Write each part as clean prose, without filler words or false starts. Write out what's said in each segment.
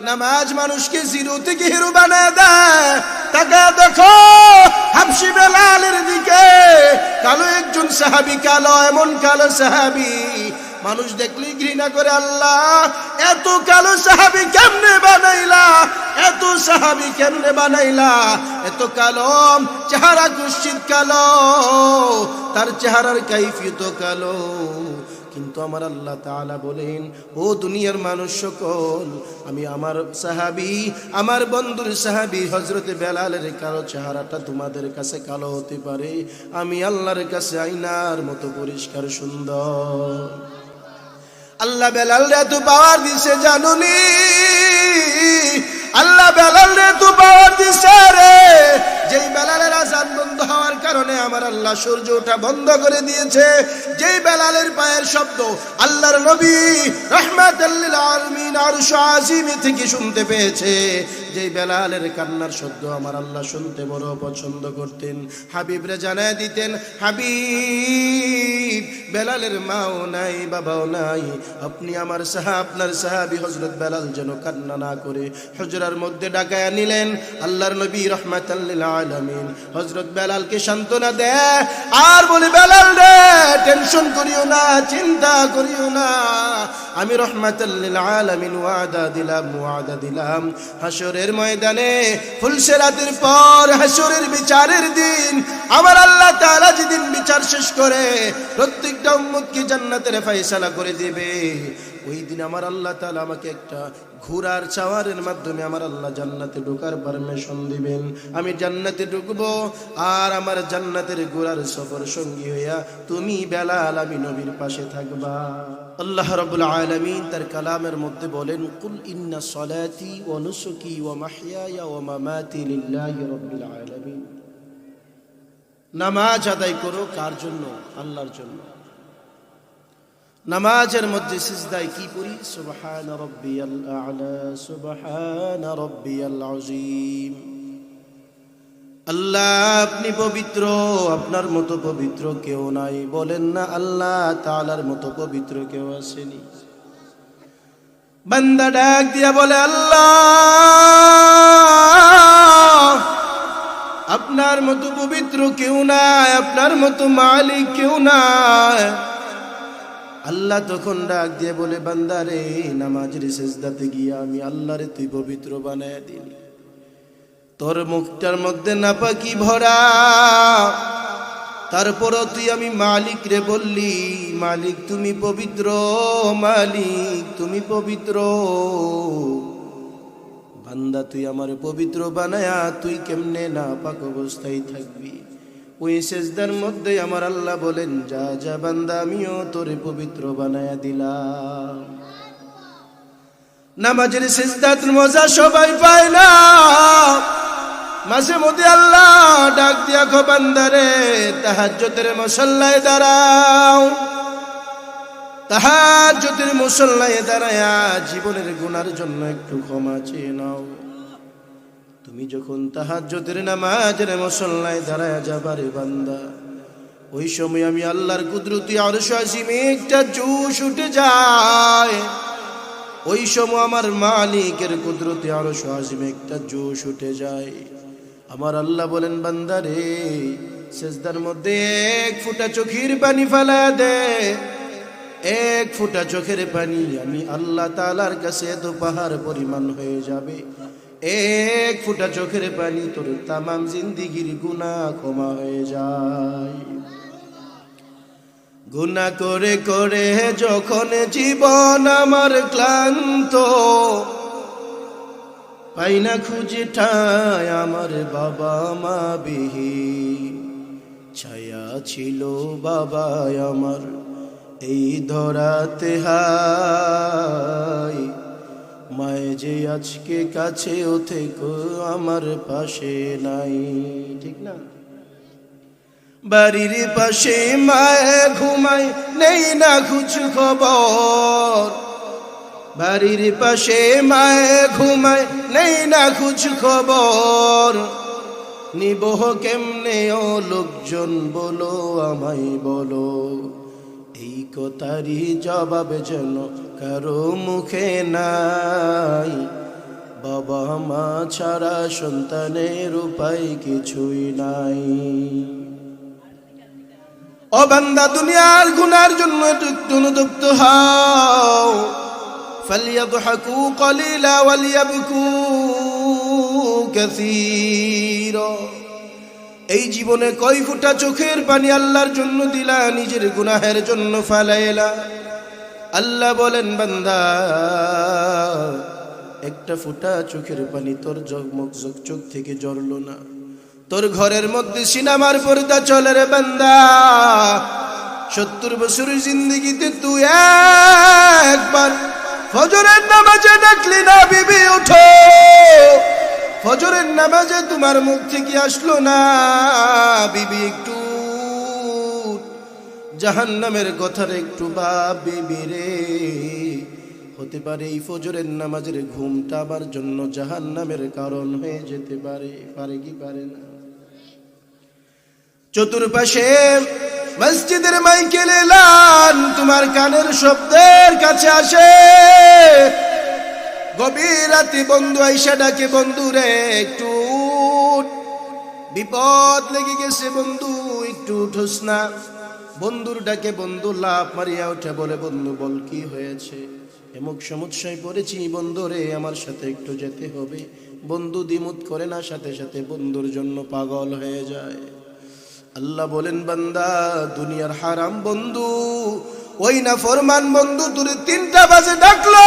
নামাজ মানুষকে জিরো থেকে হিরো বানায় দেয়। তাকে দেখো হাবশি বেলালের দিকে, কালো একজন সাহাবী, কালো, এমন কালো সাহাবী মানুষ দেখলেই ঘৃণা করে। আল্লাহ, এত কালো সাহাবী কেমনে বানাইলা, এত সাহাবী কেমনে বানাইলা, এত কালো চেহারা, কুৎসিত কালো, তার চেহারার কাইফিয়ত কালো। কিন্তু আমার আল্লাহ তাআলা বলেন, ও দুনিয়ার মানুষ সকল, আমি আমার সাহাবী, আমার বন্ধুর সাহাবী হযরতে বেলালের কালো চেহারাটা তোমাদের কাছে কালো হতে পারে, আমি আল্লাহর কাছে আয়নার মতো পরিষ্কার সুন্দর। আল্লাহ বেলাল রে তো পাওয়ার দিছে জানুনি, আল্লাহ বেলাল রে তো পাওয়ার দিছে রে, যেই বেলালের আযান বন্ধ হওয়ার কারণে আমার আল্লাহ সূর্য ওঠা বন্ধ করে দিয়েছে। যেই বেলালের পায়ের শব্দ আল্লাহর নবী রাহমাতাল লিল আলামিন আরশ আজিম থেকে শুনতে পেয়েছে। যেই বেলালের কান্নার শব্দ আমার আল্লাহ শুনতে বড় পছন্দ করতেন। হাবিবরে জানায় দিতেন, হাবিব, বেলালের মাও নাই, বাবাও নাই, আপনি আমার আপনার সাহাবী হযরত বেলাল যেন কান্না না করে হুজরার মধ্যে ডাকায়া নিলেন। আল্লাহর নবী রাহমাতাল লিল আলামিন হযরত বেলালকে সান্ত্বনা দেয় আর বলে, বেলাল রে, টেনশন করিও না, চিন্তা করিও না, আমি রাহমাতাল লিল আলামিন ওয়াদা দিলাম হাসরের ময়দানে ফুলসেরাতের পর হাসরের বিচারের দিন আমার আল্লাহ তাআলা যেদিন বিচার শেষ করে প্রত্যেকটা উম্মতকে জান্নাতের ফয়সালা করে দিবে, ওই দিন আমার আল্লাহ তাআলা আমাকে একটা ঘোড়ার চাওয়ারের মাধ্যমে আমার আল্লাহ জান্নাতে ঢোকার পারমিশন দিবেন। আমি জান্নাতে ঢুকবো আর আমার জান্নাতের ঘোড়ার সফর সঙ্গী হইয়া তুমি বেলাল, আমি নবীর পাশে থাকবা। আল্লাহ রাব্বুল আলামিন তার কালামের মধ্যে বলেন, কুল ইন্না সলাতি ওয়া নুসুকি ওয়া মাহইয়ায়া ওয়া মামাতি লিল্লাহি রাব্বিল আলামিন। নামাজ আদায় করো কার জন্য? আল্লাহর জন্য। নামাজের মধ্যে সিজদায় কি পড়ি? সুবহান রাব্বিয়াল আ'লা, সুবহান রাব্বিয়াল আযীম। আল্লাহ আপনি পবিত্র, আপনার মতো পবিত্র কেউ নাই। বলেন না, আল্লাহ তাআলার মতো পবিত্র কেউ আসেনি। বান্দা ডাক দিয়া বলে, আল্লাহ আপনার মতো পবিত্র কেউ নাই, আপনার মতো মালিক কেউ নাই। আল্লাহ তখন ডাক দিয়ে বলে, বান্দারে, নামাজের সিজদাতে গিয়া আমি আল্লাহরে তুই পবিত্র বানায় দিলি, তোর মুখটার মধ্যে নাপাকি ভরা, তারপরও তুই আমি মালিক রে বললি, মালিক তুমি পবিত্র, মালিক তুমি পবিত্র। বান্দা তুই আমার পবিত্র বানায়া তুই কেমনে নাপাক অবস্থায় থাকবি? ওই সিজদার মধ্যে আমার আল্লাহ বলেন, যা যা বান্দা, আমিও তোরে পবিত্র বানায়া দিলাম। নামাজের সিজদার মজা সবাই পায় না, মাঝে মধ্যে আল্লাহ ডাক দিয়া কো, বান্দারে তাহাজ্জুদের মুসল্লায় দাঁড়াও, তাহাজ্জুদের মুসল্লায় দাঁড়ায়া জীবনের গুনার জন্য একটু ক্ষমা চেয়ে নাও। তুমি যখন তাহাজ্জুদের নামাজের মুসল্লায় দাঁড়ায়া যাবারে বান্দা, ওই সময় আমি আল্লাহর কুদরতি আরশ আজিমে একটা জোশ উঠে যায়। ওই সময় আমার মালিকের কুদরতি আরশ আজিমে একটা জোশ উঠে যায়। আমার আল্লাহ বলেন, বান্দারে সিজদার মধ্যে এক ফোঁটা চোখের পানি ফেলা দে, এক ফোঁটা চোখের পানি আমি আল্লাহ তাআলার কাছে এত পাহাড় পরিমাণ হয়ে যাবে। এক ফোঁটা চোখের পানি তোর তামাম জিন্দেগির গুনাহ ক্ষমা হয়ে যায়। গুনাহ করে করে যখন জীবন আমার ক্লান্ত, পাই না খুঁজে ঠায় আমার বাবা মা বিহীন, ছায়া ছিল বাবা আমার এই ধরাতে, হায় মায়ে যে আজকে কাছেও থেকো আমার পাশে নাই। ঠিক না? বাড়ির পাশে মায়ে ঘুমায়, নেই না খোঁজ খবর, বাড়ির পাশে মায়ে ঘুমায়, নেই না খোঁজ খবর, নিব কেমনে ও লোকজন বলো আমায় বলো। এই কথারই জবাব যেন কারো মুখে নাই, বাবা মা ছাড়া সন্তানের উপায় কিছুই নাই। ও বান্দা, দুনিয়ার গুনার জন্য একটু অনুতপ্ত হও। ফালিয়াদহাকু কলিলা ওয়ালিয়াবকু কাসীরা। এই জীবনে কয় ফোঁটা চোখের পানি আল্লাহর জন্য দিলা, নিজের গুনাহের জন্য ফালাইলা? আল্লাহ বলেন, বান্দা, একটা ফোঁটা চোখের পানি তোর জগমগ চোখ থেকে ঝরলো না। তোর ঘরের মধ্যে সিনেমার পর্দা চলে রে বান্দা। 70 বছরের জিন্দেগিতে তুই একবার ফজরের নামাজে ডাকলি না, বিবি ওঠো। ফজরের নামাজে তোমার মুখ থেকে আসলো না, বিবি একটু জাহান্নামের কথার একটু ভাব, বিবি রে। হতে পারে এই ফজরের নামাজের ঘুমটা আমার জন্য জাহান্নামের কারণ হয়ে যেতে পারে। পারে কি পারে না? চতুর্পাশে মসজিদের মাইকেল এলান তোমার কানের শব্দের কাছে আসে। গভীর রাতে বন্ধু আইসা ডাকে, বন্ধু রে একটু বিপদ লেগে গেছে, বন্ধু একটু উঠোস না। বন্ধুর ডাকে বন্ধু লাফ মারিয়া উঠে বলে, বন্ধু বল কি হয়েছে? এমক সমস্যায় পড়েছি বন্ধু রে, আমার সাথে একটু যেতে হবে। বন্ধু দ্বিমত করে না, সাথে সাথে বন্ধুর জন্য পাগল হয়ে যায়। আল্লাহ বলেন, বান্দা, দুনিয়ার হারাম বন্ধু, ওই না ফরমান বন্ধু তোরে 3টা বাজে ডাকলো,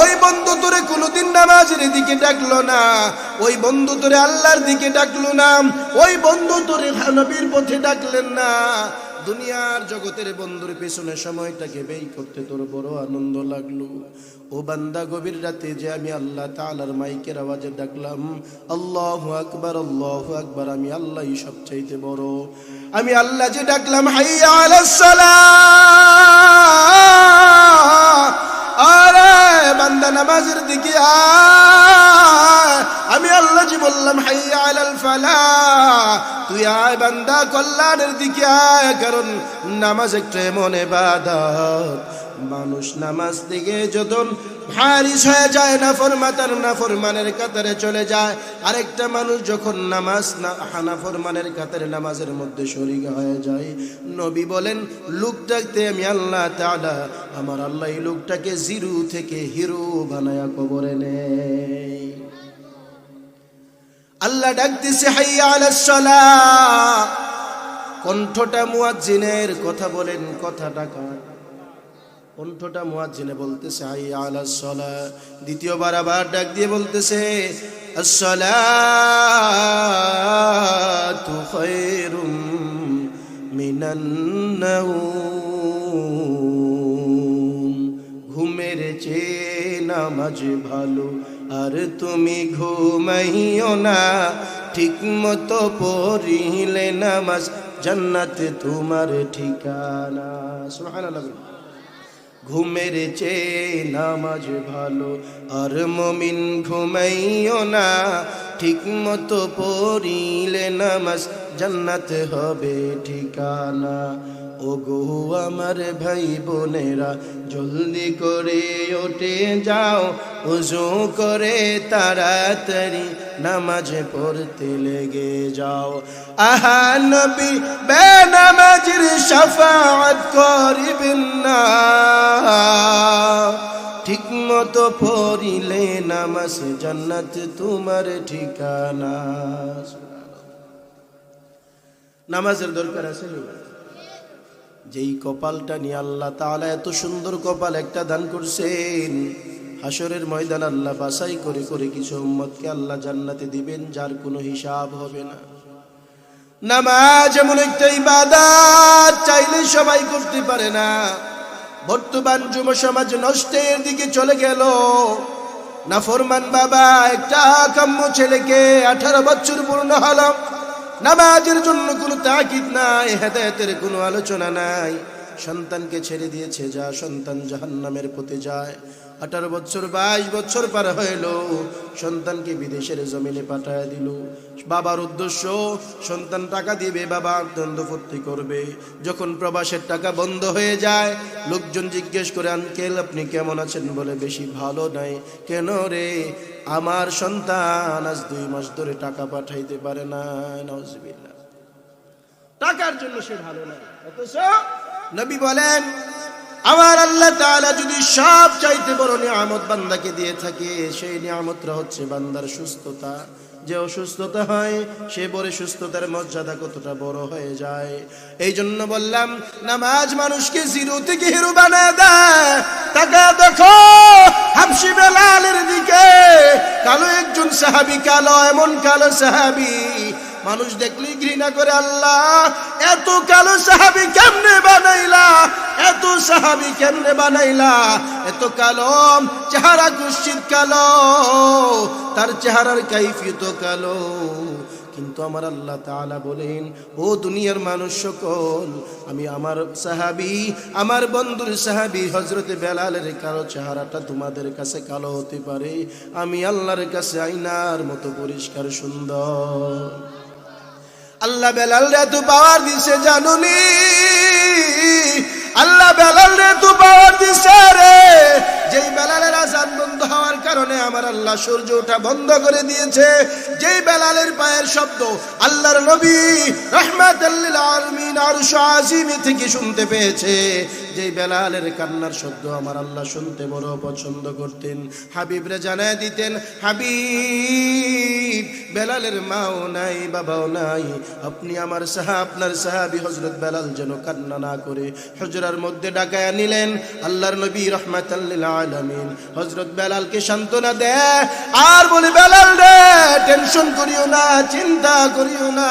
ওই বন্ধু তোরে কোনোদিন নামাজের দিকে ডাকলো না, ওই বন্ধু তোরে আল্লাহর দিকে ডাকলো না, ওই বন্ধু তোরে নবীর পথে ডাকলেন না। দুনিয়ার জগতের বন্ধুর পেছনে সময়টাকে ব্যয় করতে তোর বড় আনন্দ লাগলো। ও বান্দা, গভীর রাতে যে আমি আল্লাহ তাআলার মাইকের আওয়াজে ডাকলাম, আল্লাহু আকবার, আল্লাহু আকবার, আমি আল্লাহই সবচাইতে বড়। আমি আল্লাহ যে ডাকলাম, হাইয়া আলাস সালাহ, আরে বান্দা নামাজের দিকে আয়। আমি আল্লাহ যে বললাম, হাইয়া আলাল ফালাহ, তুই আয় বান্দা কল্যাণের দিকে আয়। কারণ নামাজ একটা এমন ইবাদত, মানুষ নামাজ থেকে যখন হারিস হয়ে যায়, নাফরমানের কাতারে চলে যায়। আরেকটা মানুষ যখন নামাজ নাফরমানের কাতারে নামাজের মধ্যে শরীক হয়ে যায়, নবী বলেন, লোকটাকে আমি আল্লাহ তাআলা, আমার আল্লাহ এই লোকটাকে জিরো থেকে হিরো বানায়া কবরে নেয়। আল্লাহ ডাকতেছে, হাইয়া আলাস সালাহ। কণ্ঠটা মুয়াজ্জিনের, কথা বলেন, কথাটা কার? কণ্ঠটা মুয়াজ্জিনে বলতেছে, হাইয়া আলাস সালাহ। দ্বিতীয়বার আবার ডাক দিয়ে বলতেছে, আসসালাতু খায়রুম মিনান নাওম। ঘুমের চেয়ে নামাজ ভালো, আর তুমি ঘুমাইও না। ঠিক মতো পড়িলে নামাজ, জান্নাতে তোমার ঠিকানা। সুবহানাল্লাহ। ঘুমের চেয়ে নামাজ ভালো, আর মুমিন ঘুমাইও না। ঠিক মতো পড়িলে নামাজ, জান্নাতে হবে ঠিকানা। ও গো আমার ভাই বোনেরা, জলদি করে উঠে যাও, ওযু করে তাড়াতাড়ি নামাজ পড়তে লেগে যাও। আহা নবী বেনামাজির শাফাআত করিবেন না। ঠিক মতো পড়িলে নামাজ, জান্নাত তোমার ঠিকানা। নামাজের দরকার আছে। যেই কপালটা নিয়ে আল্লাহ তাআলা এত সুন্দর কপাল একটা দান করছেন, হাসরের ময়দান আল্লাহ বাছাই করে করে কিছু উম্মতকে আল্লাহ জান্নাতে দিবেন, যার কোনো হিসাব হবে না। নামাজ এমন একটা ইবাদত, চাইলে সবাই করতে পারে না। বর্তমান যুব সমাজ নষ্টের দিকে চলে গেল। নাফরমান বাবা একটা কাম্য ছেলেকে 18 বছর পূর্ণ হলো, নামাজের জন্য কোনো তাকিদ নাই, হেদায়েতের কোনো আলোচনা নাই। সন্তানকে ছেড়ে দিয়েছে, যা সন্তান জাহান্নামের পথে যায়। 18 বছর 22 বছর পার হইল, সন্তানকে বিদেশের জমিনে পাঠায় দিল। বাবার উদ্দেশ্য সন্তান টাকা দিবে, বাবা আনন্দ ফুর্তি করবে। যখন প্রবাসের টাকা বন্ধ হয়ে যায়, লোকজন জিজ্ঞেস করে, আঙ্কেল আপনি কেমন আছেন? বলে বেশি ভালো নাই। কেন রে? আমার সন্তান আজ 2 মাস ধরে টাকা পাঠাইতে পারে না। নাউজুবিল্লাহ। টাকার জন্য সে ভালো না। অথচ নবী বলেন, আমার আল্লাহ তাআলা যদি সব চাইতে বড় নিয়ামত বান্দাকে দিয়ে থাকে, সেই নিয়ামতটা হচ্ছে বান্দার সুস্থতা। যে অসুস্থতা হয়, সে বড় সুস্থতার মর্যাদা কতটা বড় হয়ে যায়। এই জন্য বললাম, নামাজ মানুষকে জিরো থেকে হিরো বানায় দেয়। টাকা দেখো হাবশী বেলালের দিকে, কালো একজন সাহাবী, কালো, এমন কালো সাহাবী মানুষ দেখলে ঘৃণা করে। আল্লাহ, এত কালো সাহাবী কেমনে বানাইলা? এত সাহাবী কেমনে বানাইলা? এত কালো, চেহারা কুৎসিত কালো, তার চেহারার কাইফিয়ত কালো। কিন্তু আমার আল্লাহ তাআলা বলেন, ও দুনিয়ার মানুষ সকল, আমি আমার সাহাবী, আমার বন্ধুর সাহাবী হযরতে বেলালের কালো চেহারাটা তোমাদের কাছে কালো হতে পারে, আমি আল্লাহর কাছে আয়নার মতো পরিষ্কার সুন্দর। আল্লাহ বেলাল রে তো পাওয়ার দিছে জানুনি, আল্লাহ বেলাল রে তো পাওয়ার দিছে রে। যেই বেলালের আযান বন্ধ হওয়ার কারণে আমার আল্লাহ সূর্য ওঠা বন্ধ করে দিয়েছে। যেই বেলালের পায়ের শব্দ আল্লাহর নবী রাহমাতাল লিল আলামিন আরশ আজিম থেকে শুনতে পেয়েছে। যেই বেলালের কান্নার শব্দ আমার আল্লাহ শুনতে বড় পছন্দ করতেন। হাবিবরে জানায় দিতেন, হাবিব, বেলালের মাও নাই, বাবাও নাই, আপনি আমার আপনার সাহাবী হযরত বেলাল যেন কান্না না করে হুজরার মধ্যে ডাকায়া নিলেন। আল্লাহর নবী রাহমাতাল লিল আলামিন হযরত বেলালকে সান্ত্বনা দেয় আর বলে, বেলাল রে, টেনশন করিও না, চিন্তা করিও না,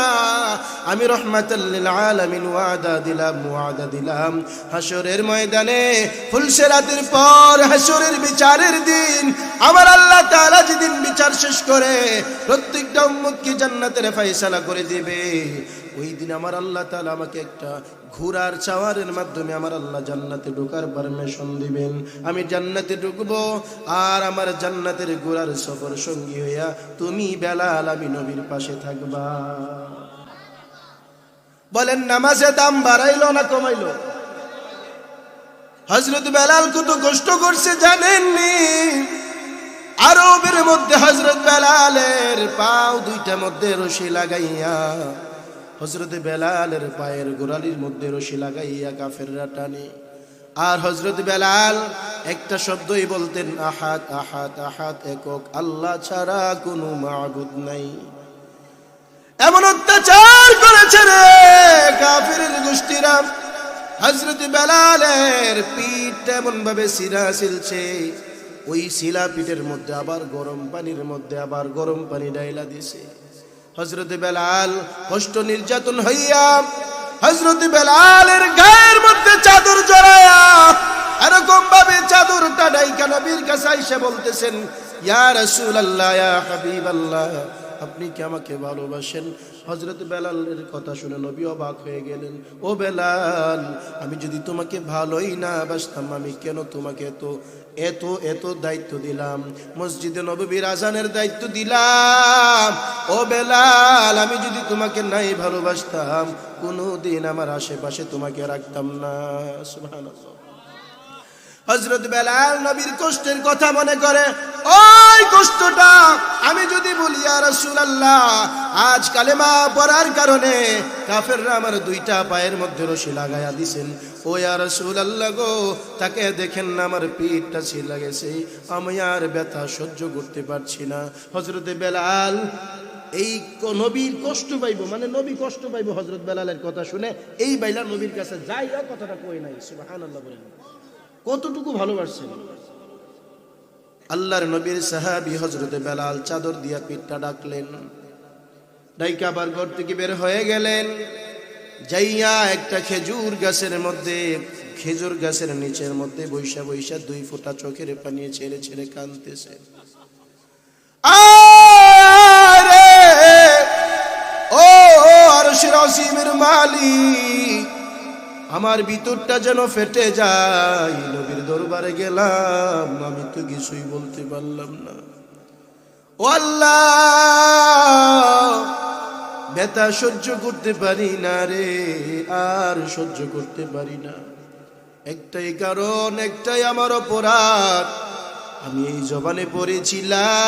আমি রাহমাতাল লিল আলামিন ওয়াদা দিলাম হাসরের ময়দানে ফুলসেরাতের পর হাসরের বিচারের দিন আমার আল্লাহ তাআলা যেদিন বিচার শেষ করে প্রত্যেকটা উম্মতকে জান্নাতের ফয়সালা করে দিবে, ওই দিন আমার আল্লাহ তাআলা আমাকে একটা ঘোড়ার চাওয়ারের মাধ্যমে আমার আল্লাহ জান্নাতে ঢোকার পারমিশন দিবেন। আমি জান্নাতে ঢুকবো আর আমার জান্নাতের ঘোড়ার সফর সঙ্গী হইয়া তুমি বেলাল, আমি নবীর পাশে থাকবা। বলেন, নামাজে দাম বাড়াইলো না কমাইলো? হযরত বেলাল কত কষ্ট করছে জানেননি? আরবের মধ্যে হযরত বেলালের পাও দুইটা মধ্যে রশি লাগাইয়া, হযরত বেলালের পায়ের গোড়ালির মধ্যে রশি লাগাইয়া কাফেররা টানে। আর হযরত বেলাল একটা শব্দই বলতেন, আহাদ আহাদ আহাদ, একক আল্লাহ ছাড়া কোনো মাবুদ নাই। এমন অত্যাচার করেছে রে কাফেরের গোষ্ঠীরা। হযরত বেলালের পিঠ এমন ভাবে শিরা ছিলছে, ওই শিলা পিঠের মধ্যে আবার গরম পানির মধ্যে আবার গরম পানি ডাইলা দিছে। হযরত বেলাল কষ্ট নির্যাতন হইয়া হযরত বেলালের গায়ের মধ্যে চাদর জড়ায়া এরকম ভাবে চাদরটা ডাইকা নবীর কাছে এসে বলতেছেন, ইয়া রাসূলুল্লাহ, ইয়া হাবিবাল্লাহ, আপনি কি আমাকে ভালোবাসেন? হযরত বেলালের কথা শুনে নবী অবাক হয়ে গেলেন। ও বেলাল, আমি যদি তোমাকে ভালোই না বাসতাম, আমি কেন তোমাকে এত এত দায়িত্ব দিলাম, মসজিদে নববীর আজানের দায়িত্ব দিলাম? ও বেলাল, আমি যদি তোমাকে নাই ভালোবাসতাম, কোনোদিন আমার আশেপাশে তোমাকে রাখতাম না। সুবহানাল্লাহ। হযরত বেলাল নবীর কষ্টের কথা মনে করে, ওই কষ্টটা আমি যদি বলি, ইয়া রাসূলুল্লাহ, আজ কালেমা পড়ার কারণে কাফেররা আমার দুইটা পায়ের মধ্যে রশি লাগায়া দিছেন। ও ইয়া রাসূলুল্লাহ গো, তাকে দেখেন না, আমার পিঠটা ছিলা গেছে, আমি আর ব্যথা সহ্য করতে পারছি না। হযরত বেলাল এই নবীর কষ্ট পাইব, মানে নবী কষ্ট পাইব হযরত বেলালের কথা শুনে, এই বাইলা নবীর কাছে যাইয়া কথাটা কই নাই। সুবহানাল্লাহ। বলেন কতটুকু ভালোবাসছেন। আল্লাহর নবীর সাহাবী হযরত বেলাল চাদর দিয়া পিঠটা ডাকলেন, ডাইকা আবার ঘর থেকে বের হয়ে গেলেন। যাইয়া একটা খেজুর গাছের মধ্যে, খেজুর গাছের নিচের মধ্যে বৈশা বৈশা 2 ফোঁটা চোখের পানি ছেড়ে ছেড়ে কাঁদতেছে। আরে ও আরশের আসিমের মালিক, আমার ভিতরটা যেন ফেটে যায়। নবীর দরবারে গেলাম, আমি তো কিছুই বলতে পারলাম না। ও আল্লাহ, ব্যথা সহ্য করতে পারি না রে, আর সহ্য করতে পারি না। একটাই কারণ, একটাই আমার অপরাধ, আমি এই জবানে পড়েছি লা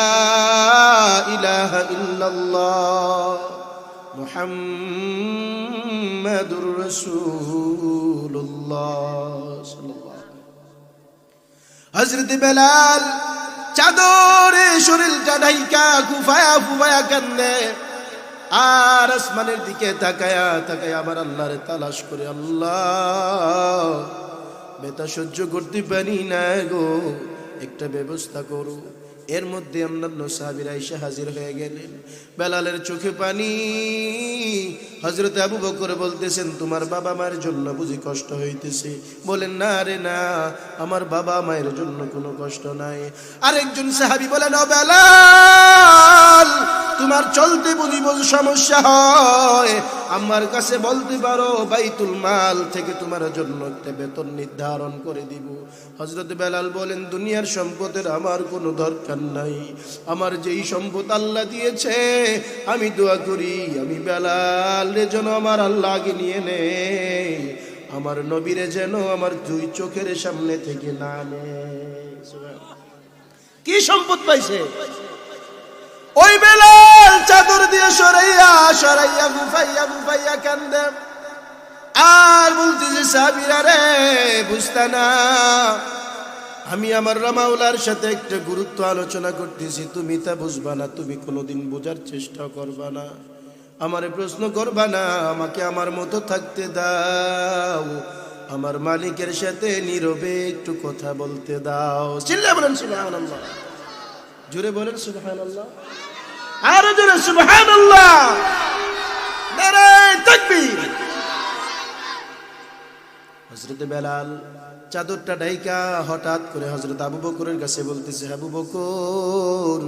ইলাহা ইল্লাল্লাহ মুহাম্মাদুর রাসূলুল্লাহ সাল্লাল্লাহু আলাইহি ওয়াসাল্লাম। হযরত বেলাল চাদরে শরীরটা ঢাইকা কুফায়া ফুফায়া কান্দে, আর আসমানের দিকে তাকায়া তাকায়া আমার আল্লাহরে তালাশ করে, আল্লাহ ব্যথা সহ্য করতে পারি না গো, একটা ব্যবস্থা করো। এর মধ্যে অন্যান্য সাহাবীরা এসে হাজির হয়ে গেলেন। বেলালের চোখে পানি। হযরত আবু বকর বলতেছেন, তোমার বাবা মায়ের জন্য বুঝি কষ্ট হইতেছে? বলেন, না রে না, আমার বাবা মায়ের জন্য কোনো কষ্ট নাই। আরেকজন সাহাবী বলেন, ও বেলাল, তোমার চলতে বুঝি সমস্যা হয়, আমার কাছে বলতে পারো, বাইতুল মাল থেকে তোমার জন্য একটা বেতন নির্ধারণ করে দিব। হযরত বেলাল বলেন, দুনিয়ার সম্পদের আমার কোনো দরকার নাই, আমার যেই সম্পদ আল্লাহ দিয়েছে আমি দোয়া করি, আমি বেলাল যেন আমার আল্লাহ আগে নিয়ে নে, আমার নবীরে যেন আমার দুই চোখের সামনে থেকে না নে। কি সম্পদ পাইছে ওই বেলাল? চাদর দিয়ে সরাইয়া সরাইয়া গুফাইয়া গুফাইয়া কান্দে, আর বলতেছে, সাহাবীরা রে, বুঝতা না আমি আমার মাওলার সাথে একটা গুরুত্ব আলোচনা করতেছি, তুমি তা বুঝবা না, তুমি কোনোদিন বোঝার চেষ্টা করবা না, আমারে প্রশ্ন করবা না, আমাকে আমার মতো থাকতে দাও, আমার মালিকের সাথে নীরবে একটু কথা বলতে দাও। চিল্লা বলেন সুবহানাল্লাহ, জোরে বলেন সুবহানাল্লাহ, আরো জোরে সুবহানাল্লাহ, নারে তাকবীর। হযরত বেলাল চাদরটা ঢাইকা হঠাৎ করে হযরত আবু বকরের কাছে বলতেছে, আবু বকর,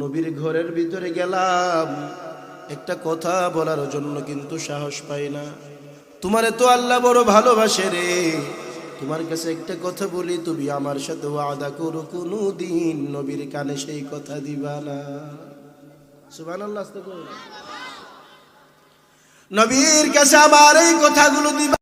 নবীর ঘরের ভিতরে গেলাম, একটা কথা বলার জন্য কিন্তু সাহস পাই না, তোমারে তো আল্লাহ বড় ভালোবাসে রে, তোমার কাছে একটা কথা বলি, তুমি আমার সাথে ওয়াদা করো, কোনদিন নবীর কানে সেই কথা দিবা না। সুবহানাল্লাহ। নবীর কাছে আমার এই কথাগুলো দিবা।